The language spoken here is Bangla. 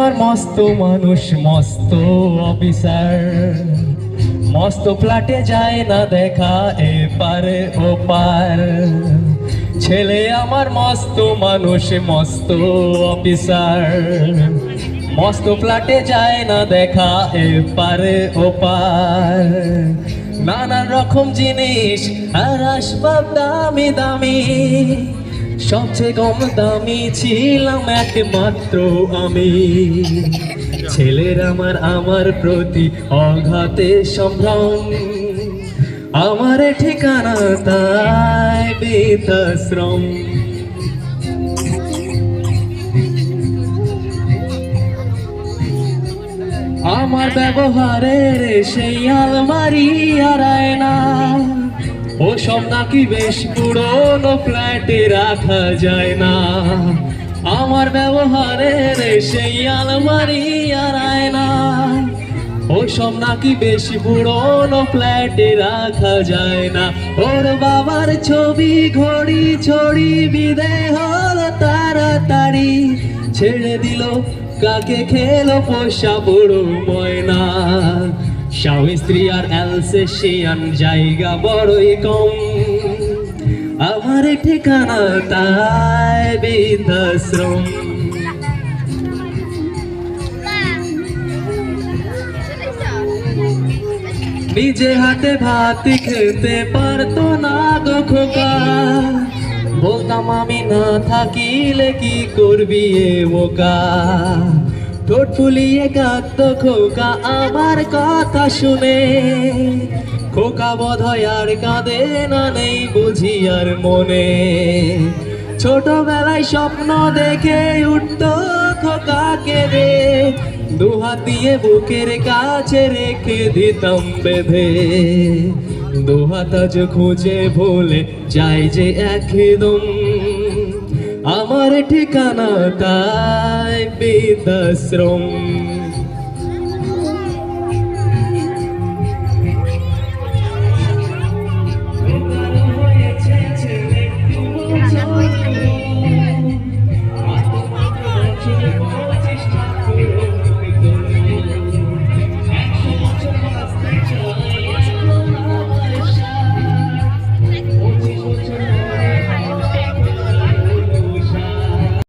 আমার মস্ত মানুষ মস্ত অফিসার, মস্ত ফ্ল্যাটে যায় না দেখা এপারে ওপার। ছেলে আমার মস্ত মানুষ মস্ত অফিসার, মস্ত ফ্ল্যাটে যায় না দেখা এপারে ওপার। নানান রকম জিনিস আর আসবাব দামি দামি, সবচেয়ে কম দামি ছিলাম একমাত্র আমি। ছেলের আমার প্রতি অঘাতে সম্ভ্রম, আমার ঠিকানা তাই বৃদ্ধাশ্রম। আমার ব্যবহারের সেই আলমারি হারায় না, ও সব নাকি বেশ পুরনো ফ্ল্যাটে রাখা যায় না। আমার ব্যবহারের সেই আলমারি হারায় না, ও সব নাকি বেশ পুরনো ফ্ল্যাটে রাখা যায় না। ওর বাবার ছবি ঘড়ি ছড়ি বিদে হলো তাড়াতাড়ি, ছেড়ে দিল কাকে খেলো পোষা বুড়ো ময়না। স্বামী স্ত্রী আর অ্যালসেশিয়ান জায়গা বড়ই কম, আমার ঠিকানা তাই বৃদ্ধাশ্রম। নিজে হাতে ভাত খেতে পারতো না গো খোকা, বলতাম আমি না থাকিলে কি করবি এ বোকা। ঠোঁট ফুলিয়ে কাঁদতো খোকা আমার কথা শুনে, খোকা বোধহয় আর কাঁদে না নেই বুঝি আর মনে। ছোটবেলায় স্বপ্ন দেখে উঠতো খোকা কেঁদে, দুহাত দিয়ে বুকের কাছে রেখে দিতাম বেঁধে। দুহাত আজ খুঁজে ভুলে যাই যে একদম, আমার ঠিকানা তাই বৃদ্ধাশ্রম।